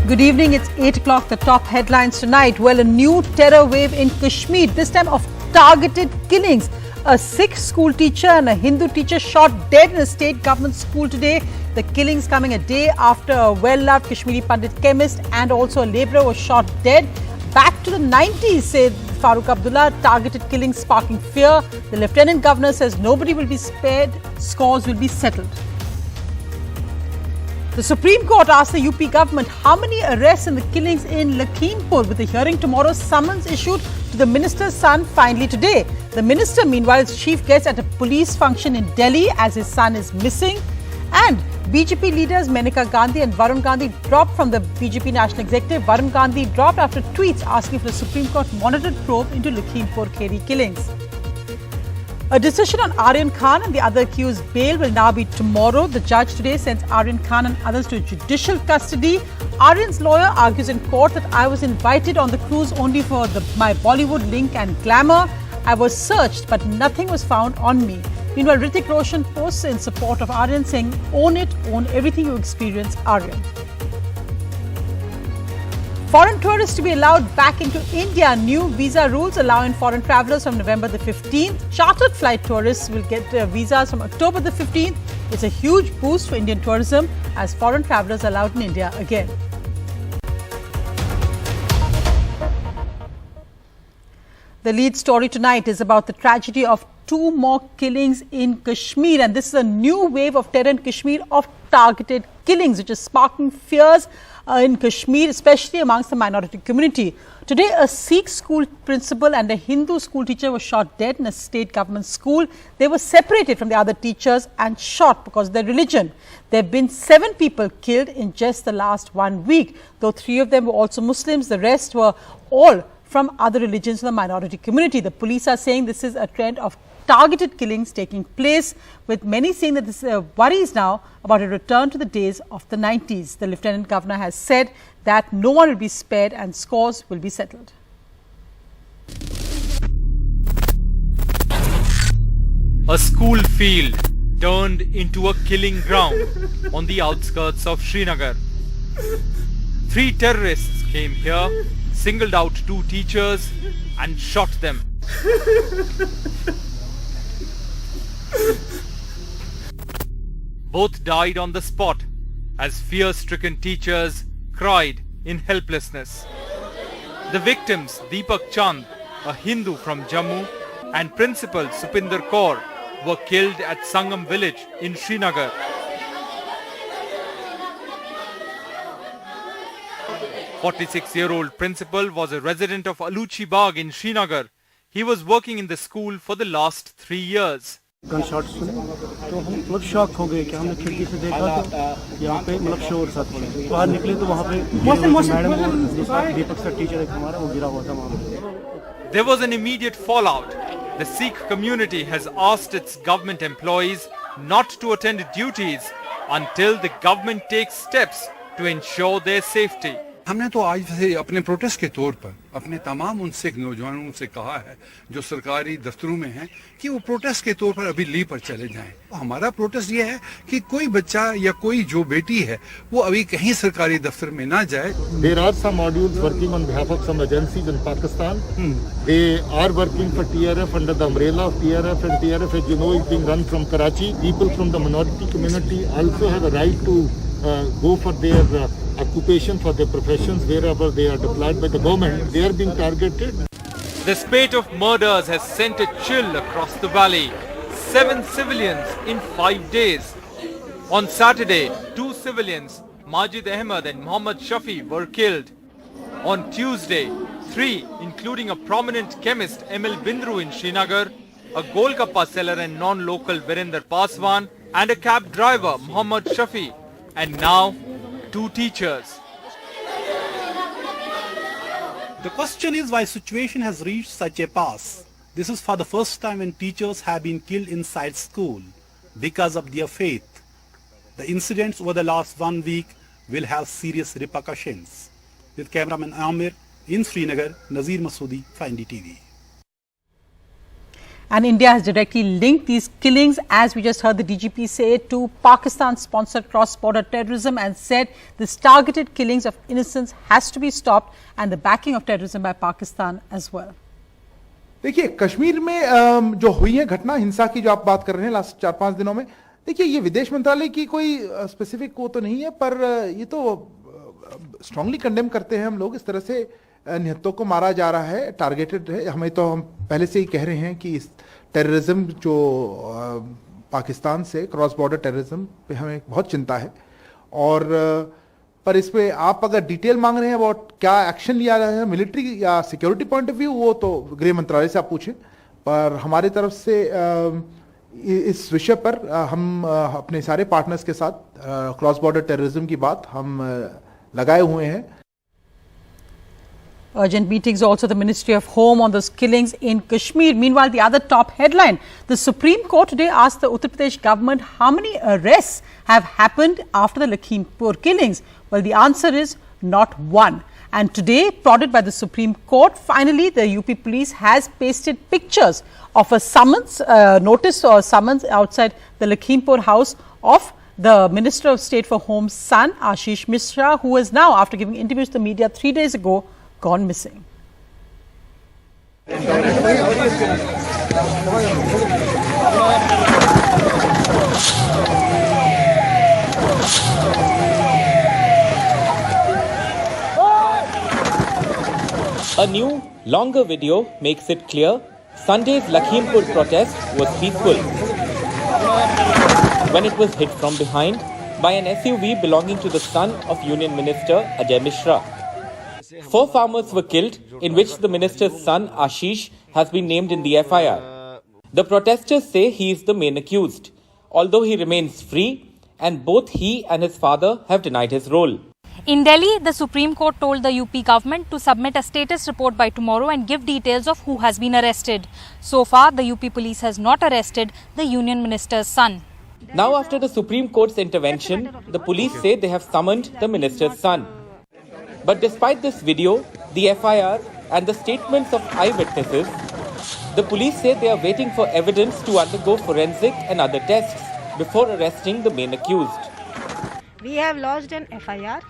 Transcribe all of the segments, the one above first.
Good evening, it's 8 o'clock. The top headlines tonight. Well, a new terror wave in Kashmir, this time of targeted killings. A Sikh school teacher and a Hindu teacher shot dead in a state government school today. The killings coming a day after a well-loved Kashmiri Pandit chemist and also a labourer was shot dead. Back to the 90s, said Farooq Abdullah. Targeted killings sparking fear. The Lieutenant Governor says nobody will be spared. Scores will be settled. The Supreme Court asked the UP government how many arrests and the killings in Lakhimpur. With the hearing tomorrow, summons issued to the minister's son finally today. The minister, meanwhile, is chief guest at a police function in Delhi as his son is missing. And BJP leaders Maneka Gandhi and Varun Gandhi dropped from the BJP National Executive. Varun Gandhi dropped after tweets asking for the Supreme Court monitored probe into Lakhimpur Kheri killings. A decision on Aryan Khan and the other accused bail will now be tomorrow. The judge today sends Aryan Khan and others to judicial custody. Aryan's lawyer argues in court that I was invited on the cruise only for my Bollywood link and glamour. I was searched, but nothing was found on me. Meanwhile, Hrithik Roshan posts in support of Aryan, saying, "Own it, own everything you experience, Aryan." Foreign tourists to be allowed back into India. New visa rules allowing foreign travellers from November the 15th. Chartered flight tourists will get visas from October the 15th. It's a huge boost for Indian tourism as foreign travellers are allowed in India again. The lead story tonight is about the tragedy of two more killings in Kashmir, and this is a new wave of terror in Kashmir of targeted killings, which is sparking fears in Kashmir, especially amongst the minority community. Today, a Sikh school principal and a Hindu school teacher were shot dead in a state government school. They were separated from the other teachers and shot because of their religion. There have been 7 people killed in just the last 1 week, though 3 of them were also Muslims. The rest were all from other religions in the minority community. The police are saying this is a trend of targeted killings taking place, with many saying that this worries now about a return to the days of the 90s. The Lieutenant Governor has said that no one will be spared and scores will be settled. A school field turned into a killing ground on the outskirts of Srinagar. 3 terrorists came here, singled out 2 teachers and shot them. Both died on the spot as fear-stricken teachers cried in helplessness. The victims, Deepak Chand, a Hindu from Jammu, and Principal Supinder Kaur, were killed at Sangam village in Srinagar. The 46-year-old principal was a resident of Aluchi Bagh in Srinagar. He was working in the school for the last 3 years. Gunshot सुने तो हम मतलब shock हो गए कि हमने खिड़की से देखा तो यहाँ पे मतलब शोर सा था। बाहर निकले तो वहाँ पे मैडम दीपक सर टीचर एक हमारा वो गिरा हुआ था वहाँ पे। There was an immediate fallout. The Sikh community has asked its government employees not to attend duties until the government takes steps to ensure their safety. हमने तो आज से अपने प्रोटेस्ट के तौर पर अपने तमाम उन सिख नौजवानों से कहा है जो सरकारी दफ्तरों में हैं कि वो प्रोटेस्ट के तौर पर अभी लीव पर चले जाएं। हमारा प्रोटेस्ट ये है कि कोई बच्चा या कोई जो बेटी है वो अभी कहीं सरकारी दफ्तर में ना जाए। There are some modules working on behalf of some agencies in Pakistan. They are working for TRF under the umbrella of TRF, and TRF, as you know, is being run from Karachi. People from the minority community also have a right to go for their occupation, for their professions, wherever they are deployed by the government. They are being targeted. The spate of murders has sent a chill across the valley. 7 civilians in 5 days. On Saturday, 2 civilians, Majid Ahmed and Muhammad Shafi, were killed. On Tuesday, 3, including a prominent chemist Emil Bindru in Srinagar, a Golgappa seller and non-local Virender Paswan, and a cab driver Muhammad Shafi, and now 2 teachers. The question is why situation has reached such a pass. This is for the first time when teachers have been killed inside school because of their faith. The incidents over the last 1 week will have serious repercussions. With cameraman Amir in Srinagar, Nazir Masoodi for NDTV. And India has directly linked these killings, as we just heard the DGP say, to Pakistan-sponsored cross-border terrorism and said this targeted killings of innocents has to be stopped and the backing of terrorism by Pakistan as well. देखिए कश्मीर में जो हुई है घटना हिंसा की जो आप बात कर रहे हैं लास्ट 4-5 दिनों में, देखिए ये विदेश मंत्रालय की कोई स्पेसिफिक वो तो नहीं है, पर ये तो स्ट्रांगली कंडेम करते हैं हम लोग। इस तरह से निहत्तों को मारा जा रहा है, टारगेटेड है। हम पहले से ही कह रहे हैं कि इस टेररिज्म जो पाकिस्तान से क्रॉस बॉर्डर टेररिज्म पे हमें बहुत चिंता है। और पर इस पे आप अगर डिटेल मांग रहे हैं अबाउट क्या एक्शन लिया रहा है मिलिट्री या सिक्योरिटी पॉइंट ऑफ व्यू, वो तो गृह मंत्रालय से आप पूछें। पर हमारी तरफ से इस विषय पर हम अपने सारे पार्टनर्स के साथ क्रॉस बॉर्डर टेररिज्म की बात हम लगाए हुए हैं। Urgent meetings also the Ministry of Home on those killings in Kashmir. Meanwhile, the other top headline, the Supreme Court today asked the Uttar Pradesh government how many arrests have happened after the Lakhimpur killings. Well, the answer is not one. And today, prodded by the Supreme Court, finally the UP police has pasted pictures of a summons, notice or summons outside the Lakhimpur house of the Minister of State for Home's son, Ashish Mishra, who is now, after giving interviews to the media 3 days ago, gone missing. A new, longer video makes it clear Sunday's Lakhimpur protest was peaceful when it was hit from behind by an SUV belonging to the son of Union Minister Ajay Mishra. 4 farmers were killed, in which the minister's son Ashish has been named in the FIR. The protesters say he is the main accused, although he remains free and both he and his father have denied his role. In Delhi, the Supreme Court told the UP government to submit a status report by tomorrow and give details of who has been arrested. So far, the UP police has not arrested the Union Minister's son. Now, after the Supreme Court's intervention, the police say they have summoned the minister's son. But despite this video, the FIR and the statements of eyewitnesses, the police say they are waiting for evidence to undergo forensic and other tests before arresting the main accused. We have lodged an FIR.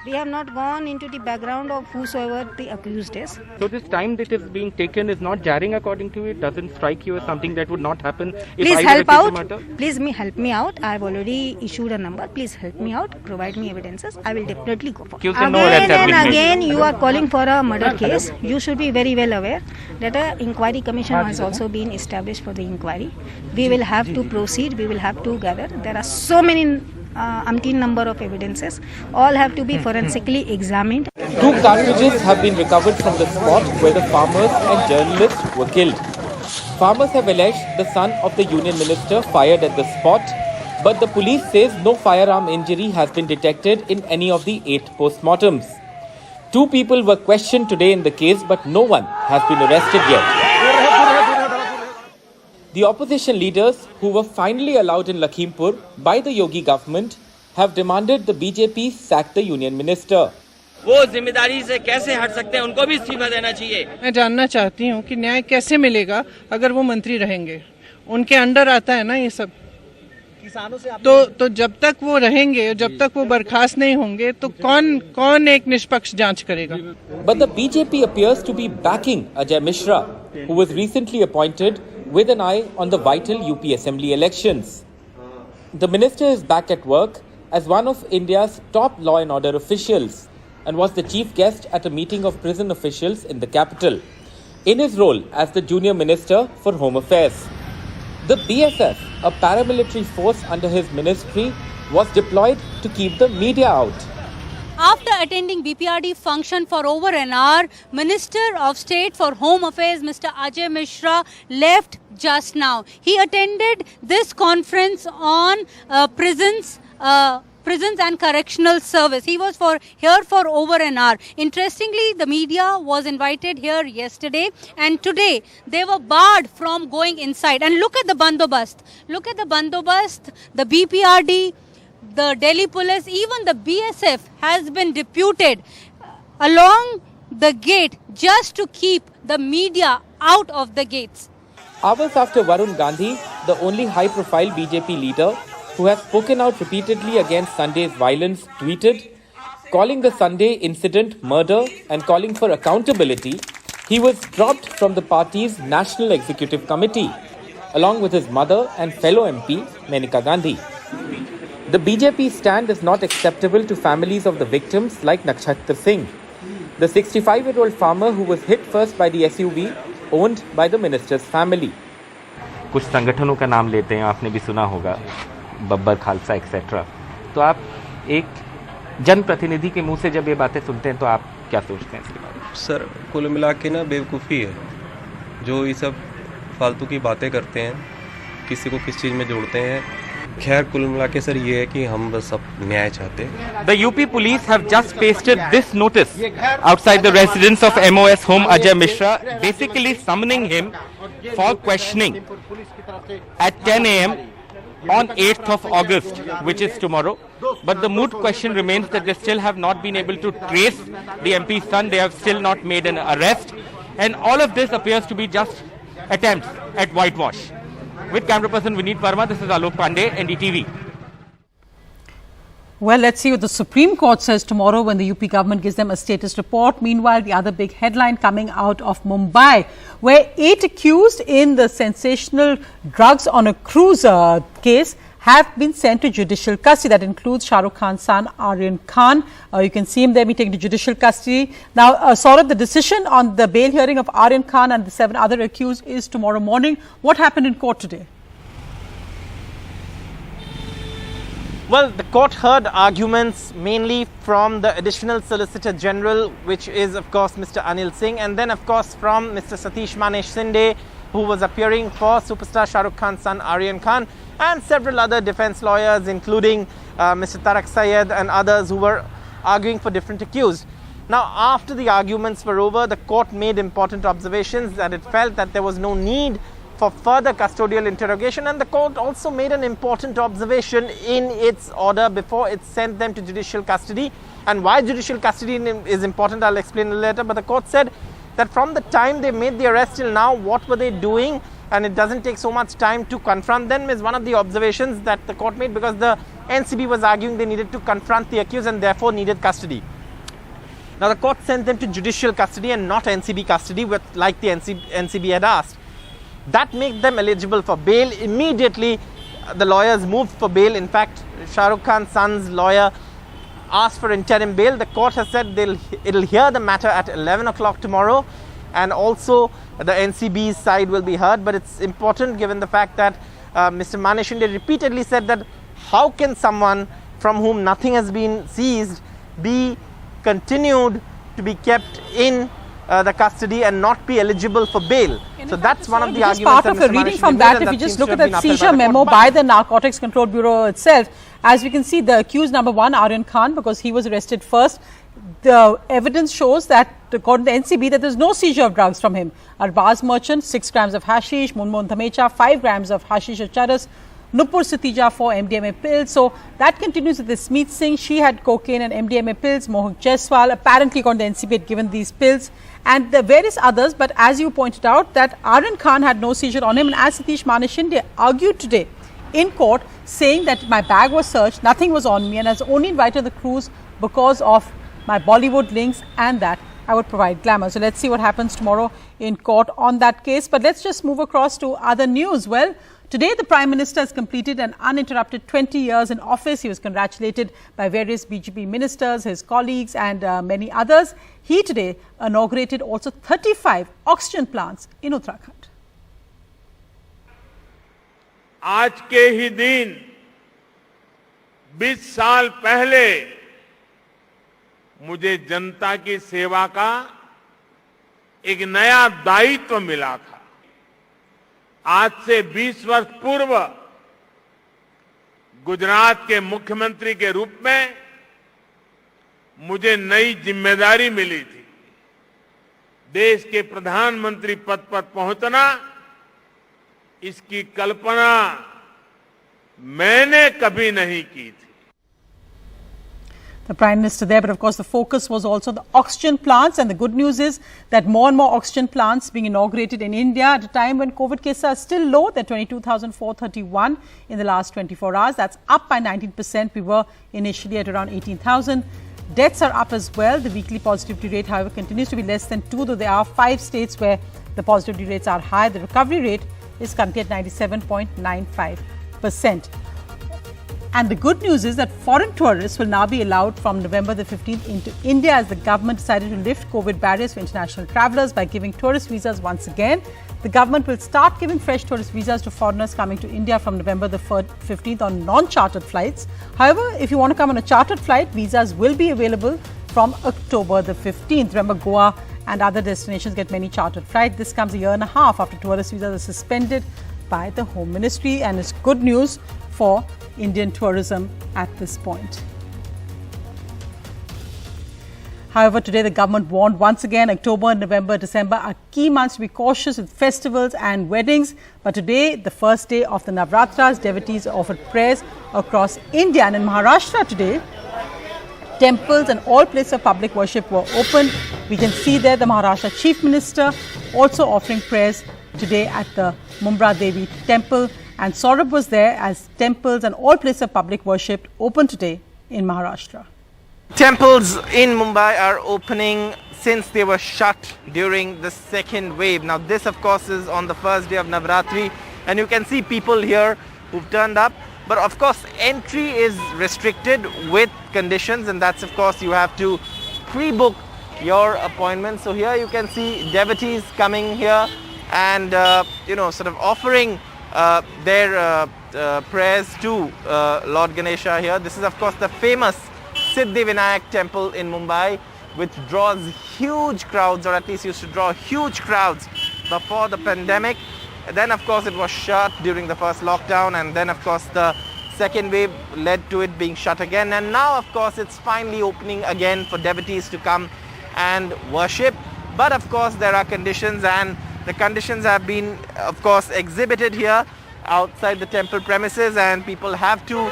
We have not gone into the background of whosoever the accused is. So this time that is being taken is not jarring according to you? It doesn't strike you as something that would not happen if Please either help out. matter? Please help me out. I have already issued a number. Please help me out. Provide me evidences. I will definitely go for. Again and again you are calling for a murder case. You should be very well aware that an inquiry commission has also been established for the inquiry. We will have to proceed. We will have to gather. There are so many umpteen number of evidences. All have to be forensically examined. 2 cartridges have been recovered from the spot where the farmers and journalists were killed. Farmers have alleged the son of the union minister fired at the spot, but the police says no firearm injury has been detected in any of the 8 postmortems. 2 people were questioned today in the case, but no one has been arrested yet. The opposition leaders, who were finally allowed in Lakhimpur by the Yogi government, have demanded the BJP sack the union minister. वो जिम्मेदारी से कैसे हट सकते हैं, उनको भी इस्तीफा देना चाहिए। मैं जानना चाहती हूँ कि न्याय कैसे मिलेगा अगर वो मंत्री रहेंगे, उनके अंडर आता है ना ये सब। किसानों से तो जब तक वो रहेंगे, जब तक वो बर्खास्त नहीं होंगे, तो कौन एक निष्पक्ष जांच करेगा? But the BJP appears to be backing Ajay Mishra, who was recently appointed with an eye on the vital UP Assembly elections. The minister is back at work as one of India's top law and order officials and was the chief guest at a meeting of prison officials in the capital, in his role as the junior minister for Home Affairs. The BSF, a paramilitary force under his ministry, was deployed to keep the media out. After attending BPRD function for over an hour, Minister of State for Home Affairs Mr. Ajay Mishra left just now. He attended this conference on prisons and correctional service. He was here for over an hour. Interestingly, the media was invited here yesterday, and today they were barred from going inside. And look at the bandobast. Look at the bandobast, the BPRD, the Delhi police, even the BSF has been deputed along the gate just to keep the media out of the gates. Hours after Varun Gandhi, the only high-profile BJP leader who has spoken out repeatedly against Sunday's violence, tweeted, calling the Sunday incident murder and calling for accountability, he was dropped from the party's National Executive Committee, along with his mother and fellow MP, Menaka Gandhi. The BJP stand is not acceptable to families of the victims like Nakshatra Singh, the 65-year-old farmer who was hit first by the SUV owned by the minister's family. कुछ संगठनों का नाम लेते हैं, आपने भी सुना होगा, बब्बर खालसा एक्सेट्रा. तो आप एक जनप्रतिनिधि के मुंह से जब ये बातें सुनते हैं तो आप क्या सोचते हैं इसके बारे में? सर, कुल मिला के ना बेवकूफ़ी है जो ये सब फालतू की बातें करते हैं, किसी को किस चीज़ में जोड़ते हैं. खैर कुल मिला के सर ये है कि हम बस सब न्याय चाहते हैं. The UP police have just pasted this notice outside the residence of MOS home Ajay Mishra, basically summoning him for questioning at 10 a.m. on 8th of August, which is tomorrow. But the moot question remains that they still have not been able to trace the MP's son. They have still not made an arrest. And all of this appears to be just attempts at whitewash. With camera person Vineet Verma, this is Alok Pandey, NDTV. Well, let's see what the Supreme Court says tomorrow when the UP government gives them a status report. Meanwhile, the other big headline coming out of Mumbai, where 8 accused in the sensational drugs on a cruise case have been sent to judicial custody. That includes Shah Rukh Khan's son, Aryan Khan. You can see him there being taken to judicial custody. Now, Saurabh, the decision on the bail hearing of Aryan Khan and the 7 other accused is tomorrow morning. What happened in court today? Well, the court heard arguments mainly from the Additional Solicitor General, which is, of course, Mr. Anil Singh, and then, of course, from Mr. Satish Manish Shinde, who was appearing for superstar Shah Rukh Khan's son, Aryan Khan, and several other defense lawyers, including Mr. Tarak Syed and others who were arguing for different accused. Now, after the arguments were over, the court made important observations that it felt that there was no need for further custodial interrogation, and the court also made an important observation in its order before it sent them to judicial custody. And why judicial custody is important, I'll explain later, but the court said that from the time they made the arrest till now, what were they doing? And it doesn't take so much time to confront them is one of the observations that the court made, because the NCB was arguing they needed to confront the accused and therefore needed custody. Now, the court sent them to judicial custody and not NCB custody, like the NCB had asked. That made them eligible for bail. Immediately, the lawyers moved for bail. In fact, Shah Rukh Khan's son's lawyer asked for interim bail. The court has said it'll hear the matter at 11 o'clock tomorrow, and also the NCB's side will be heard. But it's important given the fact that Mr. Manish Shinde repeatedly said that how can someone from whom nothing has been seized be continued to be kept in the custody and not be eligible for bail. So that's one of the arguments. Part of a reading from that, if you just look at that seizure memo by the Narcotics Control Bureau itself, as we can see, the accused number 1, Aryan Khan, because he was arrested first, the evidence shows that, according to the NCB, that there's no seizure of drugs from him. Arbaz merchant, 6 grams of hashish, Munmun Dhamecha, 5 grams of hashish or charas, Nupur Sitija for MDMA pills. So that continues with the Smeet Singh. She had cocaine and MDMA pills. Mohit Jaiswal, apparently, according to the NCB, had given these pills. And the various others, but as you pointed out, that Aryan Khan had no seizure on him. And as Satish Manish Shinde argued today in court, saying that my bag was searched, nothing was on me, and I was only invited to the cruise because of my Bollywood links and that I would provide glamour. So let's see what happens tomorrow in court on that case. But let's just move across to other news. Well, today, the Prime Minister has completed an uninterrupted 20 years in office. He was congratulated by various BJP ministers, his colleagues and many others. He today inaugurated also 35 oxygen plants in Uttarakhand. आज के ही दिन 20 साल पहले मुझे जनता की सेवा का एक नया दायित्व मिला था। आज से 20 वर्ष पूर्व गुजरात के मुख्यमंत्री के रूप में मुझे नई जिम्मेदारी मिली थी। देश के प्रधानमंत्री पद पर पहुंचना, इसकी कल्पना मैंने कभी नहीं की थी। the Prime Minister there. But of course, the focus was also the oxygen plants. And the good news is that more and more oxygen plants being inaugurated in India at a time when COVID cases are still low. They're 22,431 in the last 24 hours. That's up by 19%. We were initially at around 18,000. Deaths are up as well. The weekly positivity rate, however, continues to be less than 2, though there are 5 states where the positivity rates are high. The recovery rate is currently at 97.95%. And the good news is that foreign tourists will now be allowed from November the 15th into India, as the government decided to lift COVID barriers for international travellers by giving tourist visas once again. The government will start giving fresh tourist visas to foreigners coming to India from November the 15th on non-chartered flights. However, if you want to come on a chartered flight, visas will be available from October the 15th. Remember, Goa and other destinations get many chartered flights. This comes a year and a half after tourist visas are suspended by the Home Ministry, and it's good news for Indian tourism at this point. However, today the government warned once again October, November, December are key months to be cautious with festivals and weddings. But today, the first day of the Navratras, devotees offered prayers across India. And in Maharashtra today, temples and all places of public worship were open. We can see there the Maharashtra Chief Minister also offering prayers today at the Mumbra Devi temple. And Saurabh was there as temples and all places of public worship open today in Maharashtra. Temples in Mumbai are opening since they were shut during the second wave. Now this of course is on the first day of Navratri, and you can see people here who've turned up. But of course entry is restricted with conditions, and that's of course you have to pre-book your appointment. So here you can see devotees coming here and sort of offering their prayers to Lord Ganesha here. This is of course the famous Siddhivinayak temple in Mumbai, which draws huge crowds, or at least used to draw huge crowds before the pandemic. And then of course it was shut during the first lockdown, and then of course the second wave led to it being shut again. And now of course it's finally opening again for devotees to come and worship. But of course there are conditions, and the conditions have been of course exhibited here outside the temple premises, and people have to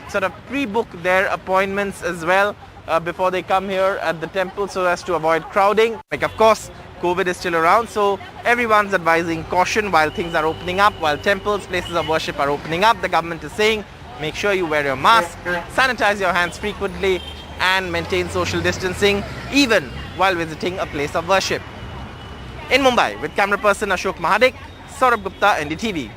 sort of pre-book their appointments as well before they come here at the temple, so as to avoid crowding. Of course COVID is still around, so everyone's advising caution while things are opening up, while temples, places of worship are opening up. The government is saying make sure you wear your mask, sanitize your hands frequently, and maintain social distancing even while visiting a place of worship. In Mumbai, with camera person Ashok Mahadik, Saurabh Gupta, NDTV.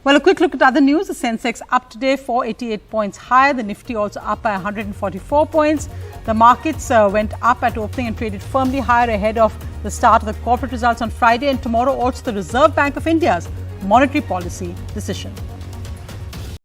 Well, a quick look at other news. The Sensex up today 488 points higher. The Nifty also up by 144 points. The markets went up at opening and traded firmly higher ahead of the start of the corporate results on Friday, and tomorrow also the Reserve Bank of India's monetary policy decision.